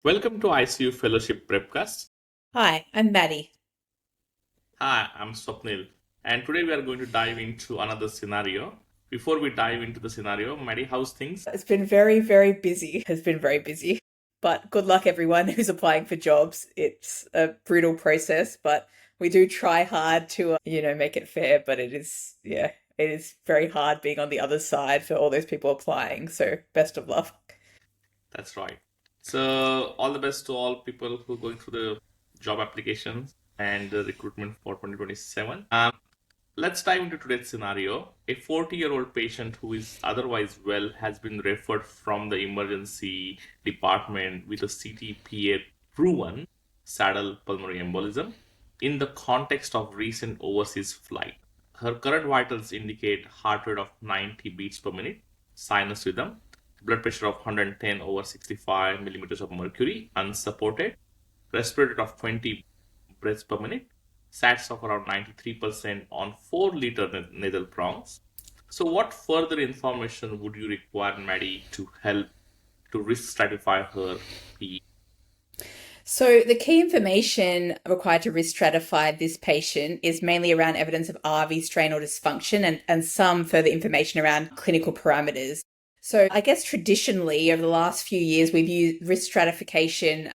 Welcome to ICU Fellowship PrepCast. Hi, I'm Maddie. Hi, I'm Swapnil, and today we are going to dive into another scenario. Before we dive into the scenario, Maddie, how's things? It's been very, very busy. Has been very busy. But good luck everyone who's applying for jobs. It's a brutal process, but we do try hard to, make it fair, but it is very hard being on the other side for all those people applying. So best of luck. That's right. So, all the best to all people who are going through the job applications and the recruitment for 2027. Let's dive into today's scenario. A 40-year-old patient who is otherwise well has been referred from the emergency department with a CTPA proven saddle pulmonary embolism in the context of recent overseas flight. Her current vitals indicate heart rate of 90 beats per minute, sinus rhythm, blood pressure of 110 over 65 millimeters of mercury, unsupported, respiratory rate of 20 breaths per minute, SATs of around 93% on 4-liter nasal prongs. So, what further information would you require, Maddie, to help to risk stratify her PE? So the key information required to risk stratify this patient is mainly around evidence of RV strain or dysfunction and some further information around clinical parameters. So I guess traditionally over the last few years, we've used risk stratification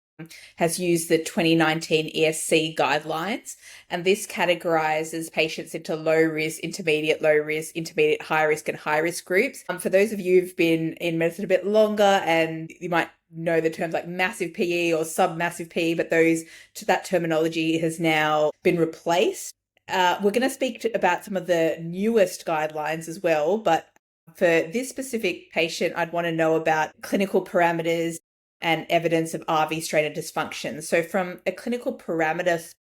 has used the 2019 ESC guidelines, and this categorizes patients into low risk, intermediate low risk, intermediate high risk, and high risk groups. For those of you who've been in medicine a bit longer, and you might know the terms like massive PE or submassive PE, but that terminology has now been replaced. We're going to speak about some of the newest guidelines as well, but for this specific patient, I'd want to know about clinical parameters and evidence of RV strain and dysfunction. So from a clinical parameter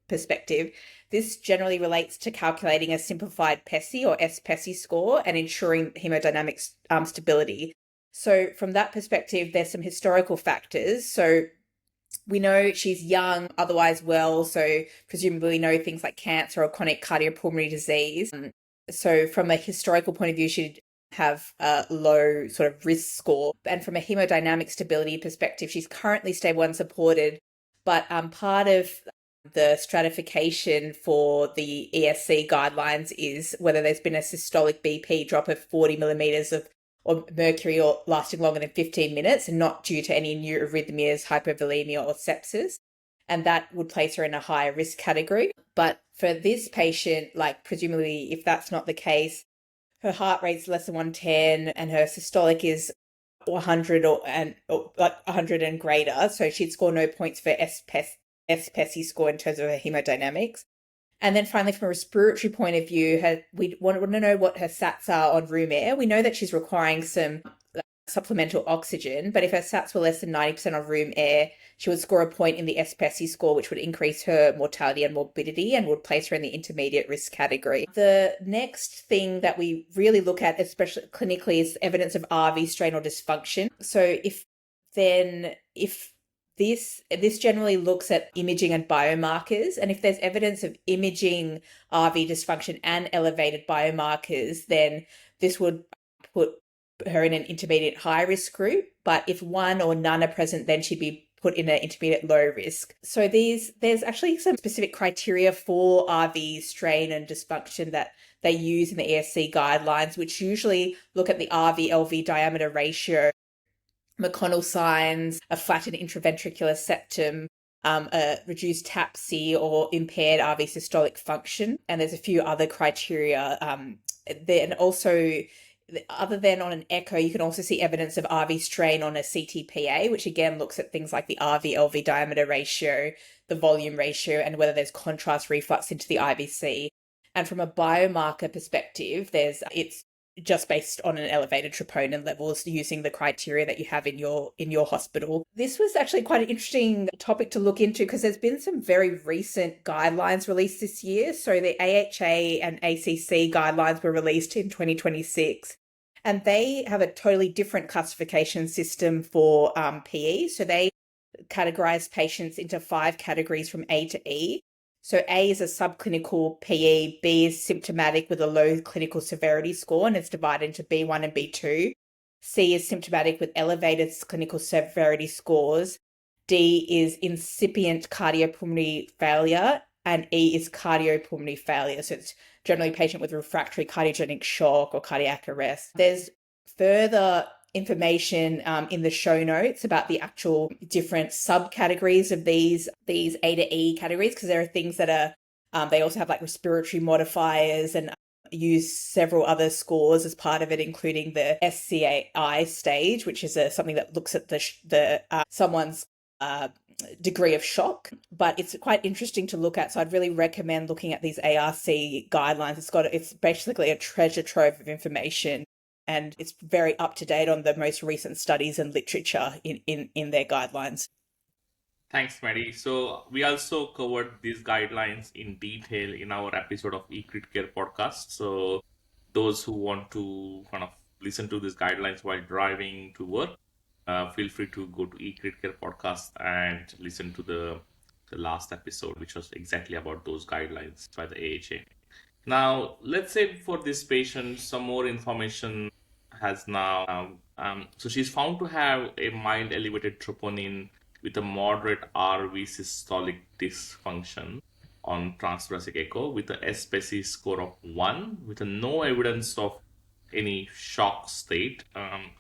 perspective, this generally relates to calculating a simplified PESI or S-PESI score and ensuring hemodynamic stability. So from that perspective, there's some historical factors. So we know she's young, otherwise well, so presumably know things like cancer or chronic cardiopulmonary disease. So from a historical point of view, she'd have a low sort of risk score. And from a hemodynamic stability perspective, she's currently stable and supported. But part of the stratification for the ESC guidelines is whether there's been a systolic BP drop of 40 millimeters of or mercury or lasting longer than 15 minutes and not due to any new arrhythmias, hypovolemia, or sepsis. And that would place her in a higher risk category. But for this patient, like presumably if that's not the case, her heart rate's less than 110 and her systolic is 100 or like 100 and greater. So she'd score no points for S-PESI score in terms of her hemodynamics. And then finally, from a respiratory point of view, we want to know what her SATs are on room air. We know that she's requiring some supplemental oxygen, but if her SATs were less than 90% on room air, she would score a point in the S-PESI score, which would increase her mortality and morbidity and would place her in the intermediate risk category. The next thing that we really look at, especially clinically, is evidence of RV strain or dysfunction. So if this generally looks at imaging and biomarkers, and if there's evidence of imaging RV dysfunction and elevated biomarkers, then this would put her in an intermediate high risk group. But if one or none are present, then she'd be put in an intermediate low risk. So there's actually some specific criteria for RV strain and dysfunction that they use in the ESC guidelines, which usually look at the RV-LV diameter ratio, McConnell signs, a flattened intraventricular septum, a reduced TAPSE or impaired RV systolic function. And there's a few other criteria. Then also, other than on an echo, you can also see evidence of RV strain on a CTPA, which again looks at things like the RV-LV diameter ratio, the volume ratio, and whether there's contrast reflux into the IVC. And from a biomarker perspective, it's just based on an elevated troponin levels using the criteria that you have in your hospital. This was actually quite an interesting topic to look into because there's been some very recent guidelines released this year. So the AHA and ACC guidelines were released in 2026. And they have a totally different classification system for PE. So they categorize patients into 5 categories from A to E. So A is a subclinical PE, B is symptomatic with a low clinical severity score, and it's divided into B1 and B2. C is symptomatic with elevated clinical severity scores, D is incipient cardiopulmonary failure, and E is cardiopulmonary failure. So it's generally a patient with refractory cardiogenic shock or cardiac arrest. There's further information in the show notes about the actual different subcategories of these A to E categories, because there are things that are, they also have like respiratory modifiers and use several other scores as part of it, including the SCAI stage, which is something that looks at the someone's degree of shock, but it's quite interesting to look at. So I'd really recommend looking at these ARC guidelines. It's basically a treasure trove of information, and it's very up to date on the most recent studies and literature in their guidelines. Thanks, Maddie. So we also covered these guidelines in detail in our episode of eCrit Care podcast. So those who want to kind of listen to these guidelines while driving to work, feel free to go to eCrit Care podcast and listen to the last episode, which was exactly about those guidelines by the AHA. Now, let's say for this patient, some more information has now. So she's found to have a mild elevated troponin with a moderate RV systolic dysfunction on transthoracic echo with a SPECI score of 1, with no evidence of any shock state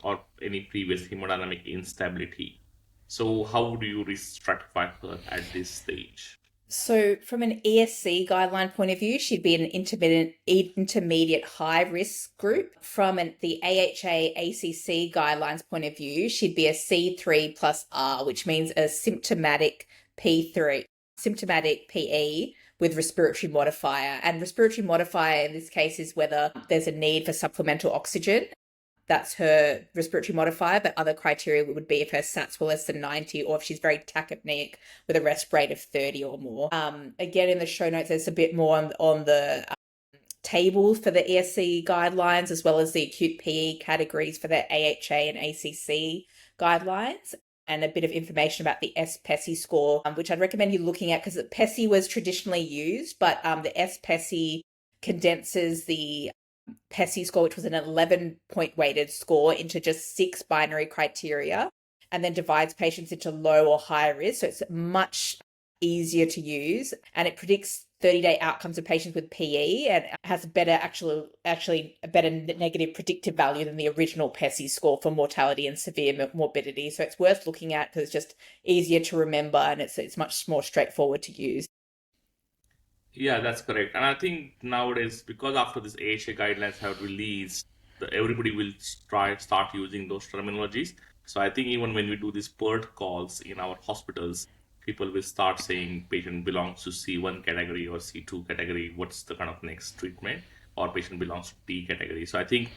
or any previous hemodynamic instability. So how would you re-stratify her at this stage? So from an ESC guideline point of view, she'd be an intermediate high risk group. From the AHA ACC guidelines point of view, she'd be a C3 plus R, which means a symptomatic P3, symptomatic PE with respiratory modifier. And respiratory modifier in this case is whether there's a need for supplemental oxygen. That's her respiratory modifier, but other criteria would be if her SATs were less than 90 or if she's very tachypneic with a rest rate of 30 or more. Again, in the show notes, there's a bit more on the table for the ESC guidelines, as well as the acute PE categories for the AHA and ACC guidelines, and a bit of information about the SPECI score, which I'd recommend you looking at, because the PESI was traditionally used, but the SPECI condenses the PESI score, which was an 11-point weighted score, into just 6 binary criteria, and then divides patients into low or high risk. So it's much easier to use, and it predicts 30-day outcomes of patients with PE, and has a better actually a better negative predictive value than the original PESI score for mortality and severe morbidity. So it's worth looking at because it's just easier to remember, and it's much more straightforward to use. Yeah, that's correct. And I think nowadays, because after this AHA guidelines have released, everybody will start using those terminologies. So I think even when we do these PERT calls in our hospitals, people will start saying patient belongs to C1 category or C2 category. What's the kind of next treatment? Or patient belongs to T category. So I think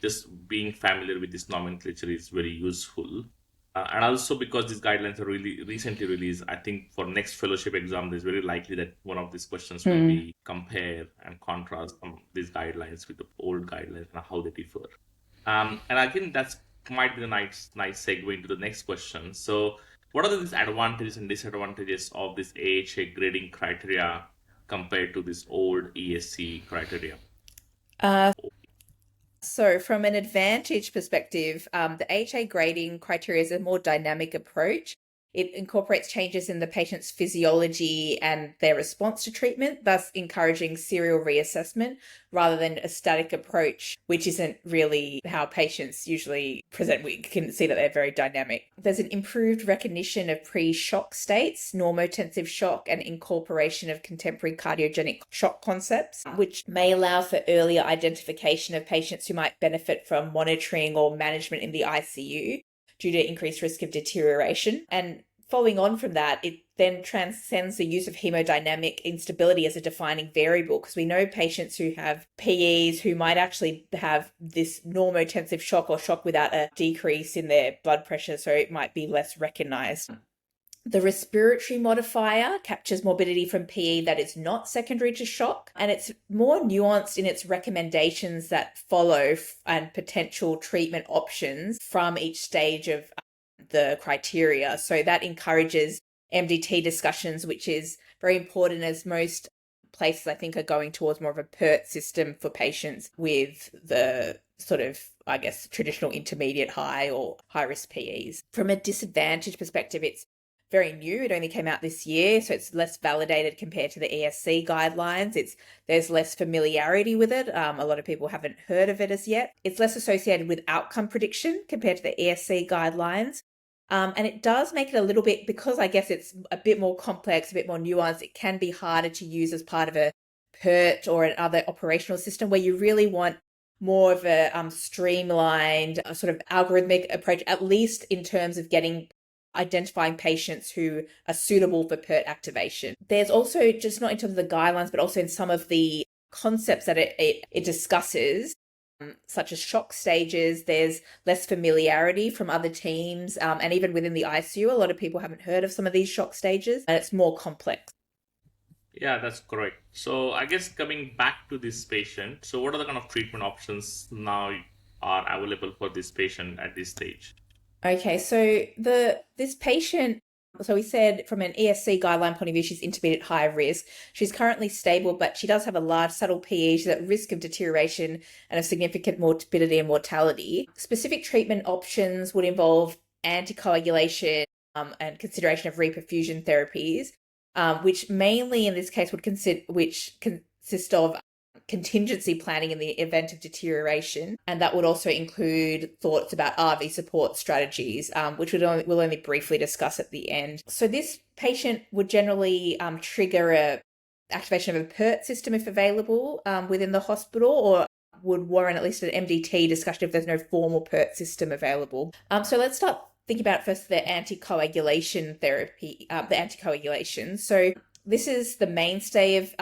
just being familiar with this nomenclature is very useful. And also because these guidelines are really recently released, I think for next fellowship exam, there's very likely that one of these questions will be compare and contrast these guidelines with the old guidelines and how they differ. And I think that's might be the nice segue into the next question. So what are the advantages and disadvantages of this AHA grading criteria compared to this old ESC criteria? So from an advantage perspective, the AHA grading criteria is a more dynamic approach. It incorporates changes in the patient's physiology and their response to treatment, thus encouraging serial reassessment rather than a static approach, which isn't really how patients usually present. We can see that they're very dynamic. There's an improved recognition of pre-shock states, normotensive shock, and incorporation of contemporary cardiogenic shock concepts, which may allow for earlier identification of patients who might benefit from monitoring or management in the ICU due to increased risk of deterioration. And following on from that, it then transcends the use of hemodynamic instability as a defining variable, because we know patients who have PEs who might actually have this normotensive shock or shock without a decrease in their blood pressure, so it might be less recognized. The respiratory modifier captures morbidity from PE that is not secondary to shock, and it's more nuanced in its recommendations that follow and potential treatment options from each stage of the criteria. So that encourages MDT discussions, which is very important, as most places I think are going towards more of a PERT system for patients with the sort of, I guess, traditional intermediate high or high risk PEs. From a disadvantage perspective, it's very new. It only came out this year, so it's less validated compared to the ESC guidelines. There's less familiarity with it. A lot of people haven't heard of it as yet. It's less associated with outcome prediction compared to the ESC guidelines. And it does make it a little bit, because I guess it's a bit more complex, a bit more nuanced, it can be harder to use as part of a PERT or another operational system, where you really want more of a streamlined sort of algorithmic approach, at least in terms of identifying patients who are suitable for PERT activation. There's also, just not in terms of the guidelines, but also in some of the concepts that it discusses, such as shock stages. There's less familiarity from other teams, and even within the ICU, a lot of people haven't heard of some of these shock stages, and it's more complex. Yeah, that's correct. So I guess coming back to this patient, so what are the kind of treatment options now are available for this patient at this stage? Okay, so this patient, so we said from an ESC guideline point of view, she's intermediate high risk. She's currently stable, but she does have a large subtle PE. She's at risk of deterioration and of significant morbidity and mortality. Specific treatment options would involve anticoagulation and consideration of reperfusion therapies, which mainly in this case would consist of contingency planning in the event of deterioration, and that would also include thoughts about RV support strategies, which we'll only briefly discuss at the end. So this patient would generally trigger a activation of a PERT system if available within the hospital, or would warrant at least an MDT discussion if there's no formal PERT system available. So let's start thinking about first the anticoagulation therapy, the anticoagulation. So this is the mainstay of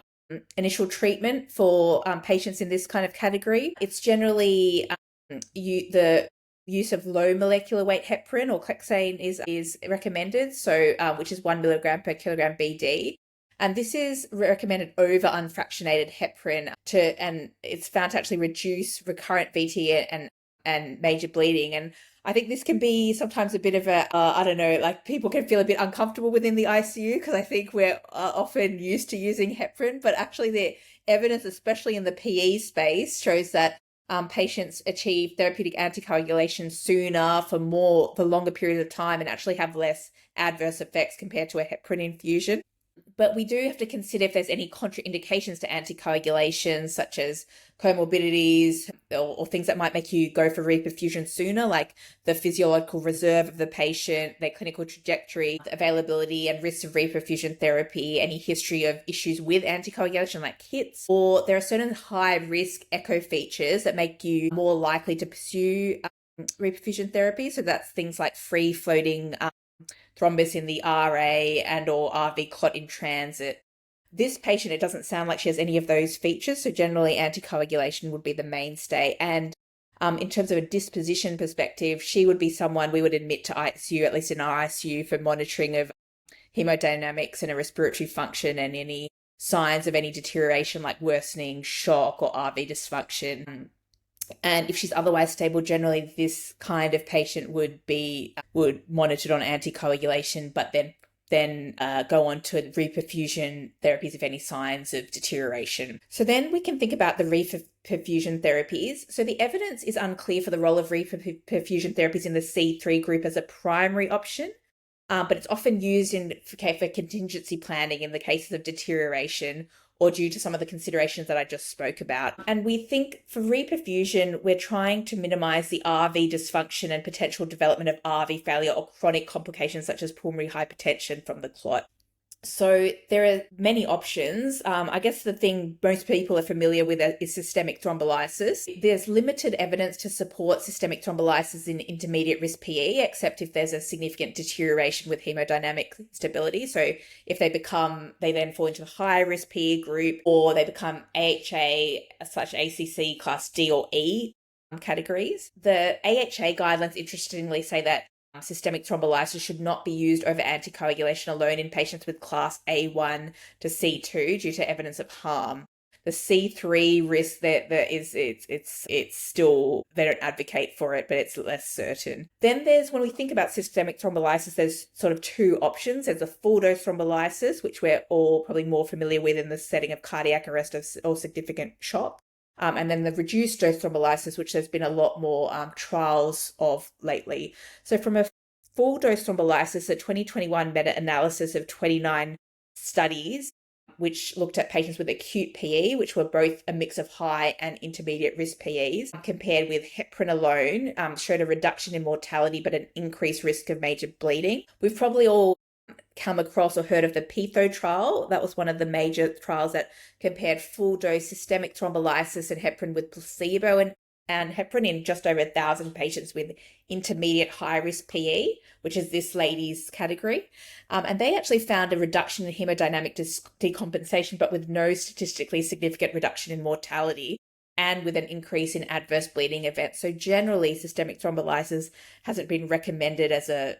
initial treatment for patients in this kind of category. It's generally the use of low molecular weight heparin or clexane is recommended, so which is 1 milligram per kilogram BD. And this is recommended over unfractionated heparin and it's found to actually reduce recurrent VT and major bleeding. And I think this can be sometimes a bit of a, I don't know, like people can feel a bit uncomfortable within the ICU because I think we're often used to using heparin, but actually the evidence, especially in the PE space, shows that patients achieve therapeutic anticoagulation sooner for longer periods of time and actually have less adverse effects compared to a heparin infusion. But we do have to consider if there's any contraindications to anticoagulation, such as comorbidities or things that might make you go for reperfusion sooner, like the physiological reserve of the patient, their clinical trajectory, the availability and risks of reperfusion therapy, any history of issues with anticoagulation like HITs, or there are certain high-risk echo features that make you more likely to pursue reperfusion therapy. So that's things like free-floating thrombus in the RA and or RV clot in transit. This patient, it doesn't sound like she has any of those features, so generally anticoagulation would be the mainstay. And in terms of a disposition perspective, she would be someone we would admit to ICU, at least in our ICU, for monitoring of hemodynamics and a respiratory function and any signs of any deterioration like worsening shock or RV dysfunction. And if she's otherwise stable, generally this kind of patient would monitored on anticoagulation, but then go on to reperfusion therapies if any signs of deterioration. So then we can think about the reperfusion therapies. So the evidence is unclear for the role of reperfusion therapies in the C3 group as a primary option, but it's often used for contingency planning in the cases of deterioration or due to some of the considerations that I just spoke about. And we think for reperfusion, we're trying to minimize the RV dysfunction and potential development of RV failure or chronic complications such as pulmonary hypertension from the clot. So there are many options. I guess the thing most people are familiar with is systemic thrombolysis. There's limited evidence to support systemic thrombolysis in intermediate risk PE, except if there's a significant deterioration with hemodynamic stability. So if they then fall into the high risk PE group, or they become AHA/ACC class D or E categories. The AHA guidelines interestingly say that systemic thrombolysis should not be used over anticoagulation alone in patients with class A1 to C2 due to evidence of harm. The C3 risk it's still, they don't advocate for it, but it's less certain. Then when we think about systemic thrombolysis, there's sort of two options. There's a full dose thrombolysis, which we're all probably more familiar with in the setting of cardiac arrest or significant shock. And then the reduced dose thrombolysis, which there's been a lot more trials of lately. So from a full dose thrombolysis, a 2021 meta-analysis of 29 studies, which looked at patients with acute PE, which were both a mix of high and intermediate risk PEs, compared with heparin alone, showed a reduction in mortality but an increased risk of major bleeding. We've probably all come across or heard of the PITHO trial. That was one of the major trials that compared full dose systemic thrombolysis and heparin with placebo and heparin in just over 1,000 patients with intermediate high risk PE, which is this lady's category. And they actually found a reduction in hemodynamic decompensation, but with no statistically significant reduction in mortality and with an increase in adverse bleeding events. So generally, systemic thrombolysis hasn't been recommended as a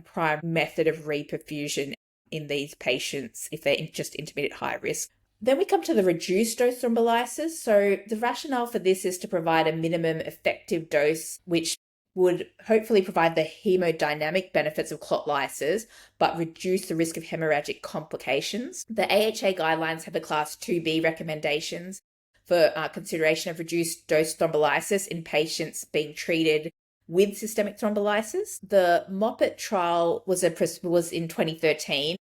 prime method of reperfusion in these patients if they're just intermediate high risk. Then we come to the reduced dose thrombolysis. So the rationale for this is to provide a minimum effective dose, which would hopefully provide the hemodynamic benefits of clot lysis, but reduce the risk of hemorrhagic complications. The AHA guidelines have a class 2B recommendations for consideration of reduced dose thrombolysis in patients being treated with systemic thrombolysis. The Moppet trial was in 2013,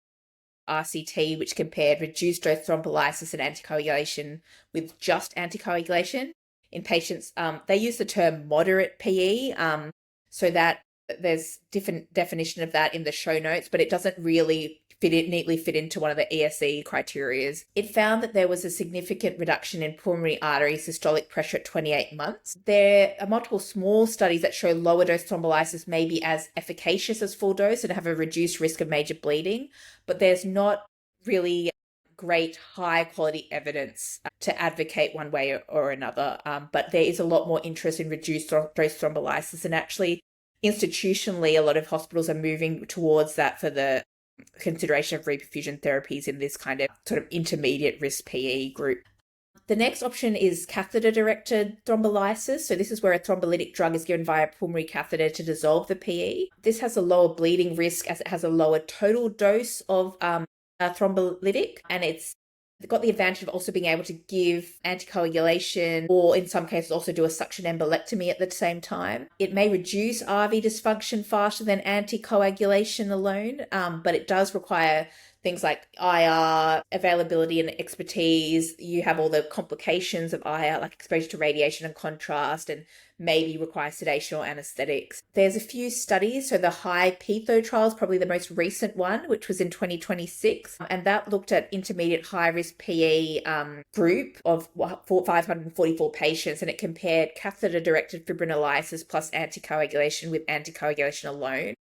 RCT, which compared reduced dose thrombolysis and anticoagulation with just anticoagulation in patients. They use the term moderate PE, so that there's different definition of that in the show notes, but it doesn't really neatly fit into one of the ESE criteria. It found that there was a significant reduction in pulmonary artery systolic pressure at 28 months. There are multiple small studies that show lower dose thrombolysis may be as efficacious as full dose and have a reduced risk of major bleeding, but there's not really great high quality evidence to advocate one way or another. But there is a lot more interest in reduced dose thrombolysis, and actually institutionally, a lot of hospitals are moving towards that for the consideration of reperfusion therapies in this kind of sort of intermediate risk PE group. The next option is catheter-directed thrombolysis. So this is where a thrombolytic drug is given via pulmonary catheter to dissolve the PE. This has a lower bleeding risk as it has a lower total dose of a thrombolytic, and it's got the advantage of also being able to give anticoagulation or in some cases also do a suction embolectomy at the same time. It may reduce RV dysfunction faster than anticoagulation alone, but it does require things like IR, availability and expertise. You have all the complications of IR, like exposure to radiation and contrast, and maybe require sedation or anesthetics. There's a few studies. So the high PITHO trial is probably the most recent one, which was in 2026. And that looked at intermediate high risk PE group of 544 patients. And it compared catheter-directed fibrinolysis plus anticoagulation with anticoagulation alone.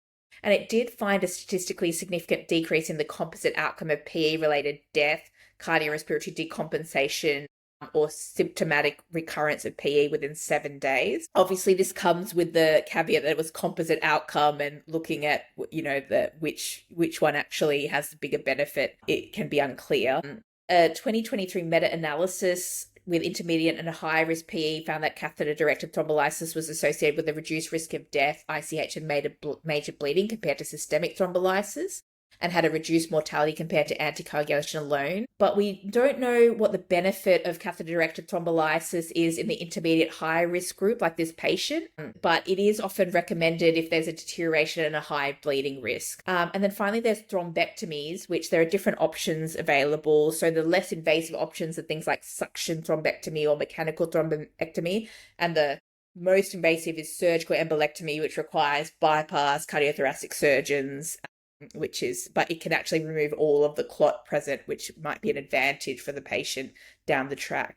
And it did find a statistically significant decrease in the composite outcome of PE-related death, cardiorespiratory decompensation, or symptomatic recurrence of PE within 7 days. Obviously, this comes with the caveat that it was composite outcome, and looking at, which one actually has the bigger benefit, it can be unclear. A 2023 meta-analysis with intermediate and high risk PE found that catheter-directed thrombolysis was associated with a reduced risk of death, ICH, and major bleeding compared to systemic thrombolysis, and had a reduced mortality compared to anticoagulation alone. But we don't know what the benefit of catheter-directed thrombolysis is in the intermediate high risk group like this patient, but it is often recommended if there's a deterioration and a high bleeding risk. And then finally, there's thrombectomies, which there are different options available. So the less invasive options are things like suction thrombectomy or mechanical thrombectomy, and the most invasive is surgical embolectomy, which requires bypass cardiothoracic surgeons, but it can actually remove all of the clot present, which might be an advantage for the patient down the track.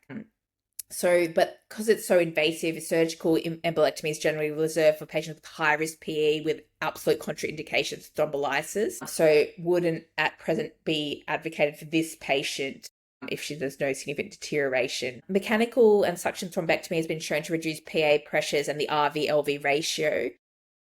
So, but because it's so invasive, surgical embolectomy is generally reserved for patients with high risk PE with absolute contraindications for thrombolysis. So wouldn't at present be advocated for this patient if there's no significant deterioration. Mechanical and suction thrombectomy has been shown to reduce PA pressures and the RV-LV ratio.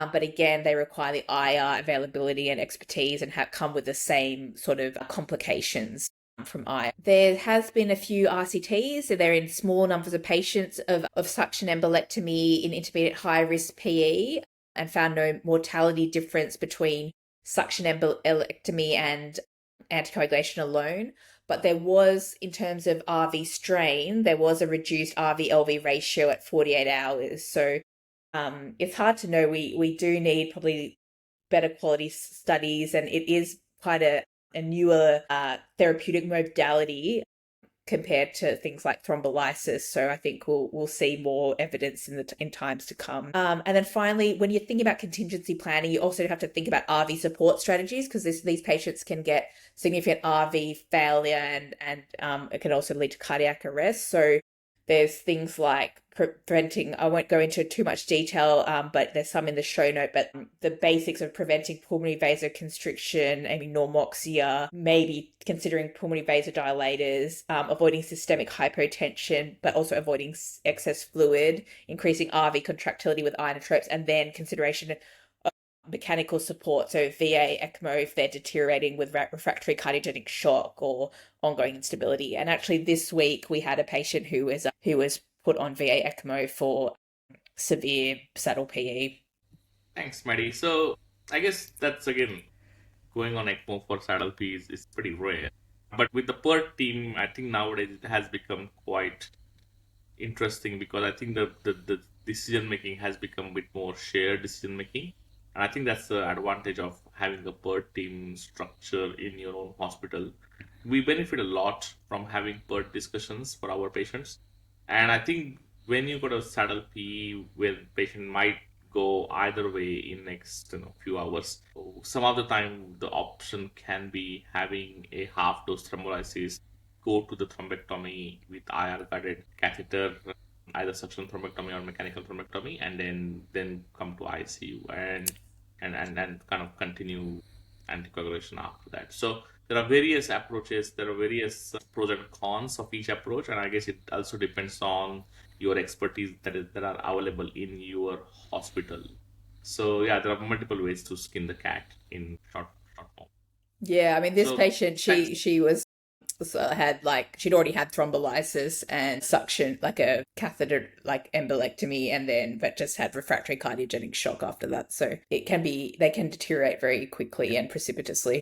But again, they require the IR availability and expertise and come with the same sort of complications from IR. There has been a few RCTs, so they're in small numbers of patients of suction embolectomy in intermediate high risk PE, and found no mortality difference between suction embolectomy and anticoagulation alone. But there was, in terms of RV strain, there was a reduced RV-LV ratio at 48 hours. So it's hard to know. We do need probably better quality studies, and it is quite a newer therapeutic modality compared to things like thrombolysis. So I think we'll see more evidence in times to come. And then finally, when you're thinking about contingency planning, you also have to think about RV support strategies, because these patients can get significant RV failure, and it can also lead to cardiac arrest. So there's things like preventing, I won't go into too much detail, but there's some in the show note, but the basics of preventing pulmonary vasoconstriction, maybe normoxia, maybe considering pulmonary vasodilators, avoiding systemic hypotension, but also avoiding excess fluid, increasing RV contractility with inotropes, and then consideration of mechanical support, so VA, ECMO, if they're deteriorating with refractory cardiogenic shock or ongoing instability. And actually this week we had a patient who was put on VA ECMO for severe saddle PE. Thanks, Maddie. So I guess that's again going on ECMO for saddle PE is pretty rare. But with the PERT team, I think nowadays it has become quite interesting because I think the decision making has become a bit more shared decision making. And I think that's the advantage of having a PERT team structure in your own hospital. We benefit a lot from having PERT discussions for our patients. And I think when you got a saddle PE where patient might go either way in next few hours, some of the time the option can be having a half dose thrombolysis, go to the thrombectomy with IR guided catheter, either suction thrombectomy or mechanical thrombectomy, and then come to ICU and kind of continue anticoagulation after that. So there are various approaches, there are various pros and cons of each approach, and I guess it also depends on your expertise that are available in your hospital. So yeah, there are multiple ways to skin the cat in short form. Yeah, I mean, this So patient, thanks. she was had she'd already had thrombolysis and suction, like a catheter, like embolectomy, and then but just had refractory cardiogenic shock after that. So they can deteriorate very quickly and precipitously.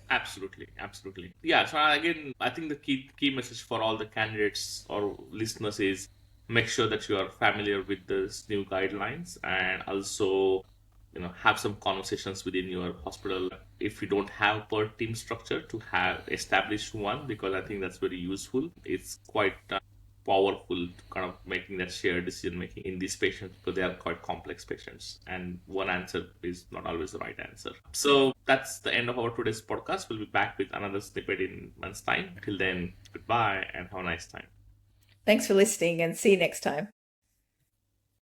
Absolutely, absolutely. Yeah, so again, I think the key message for all the candidates or listeners is make sure that you are familiar with this new guidelines and also, have some conversations within your hospital if you don't have per team structure to have established one because I think that's very useful. It's quite powerful to kind of making that shared decision making in these patients because they are quite complex patients and one answer is not always the right answer. So that's the end of our today's podcast. We'll be back with another snippet in months time. Till then, goodbye and have a nice time. Thanks for listening, and see you next time.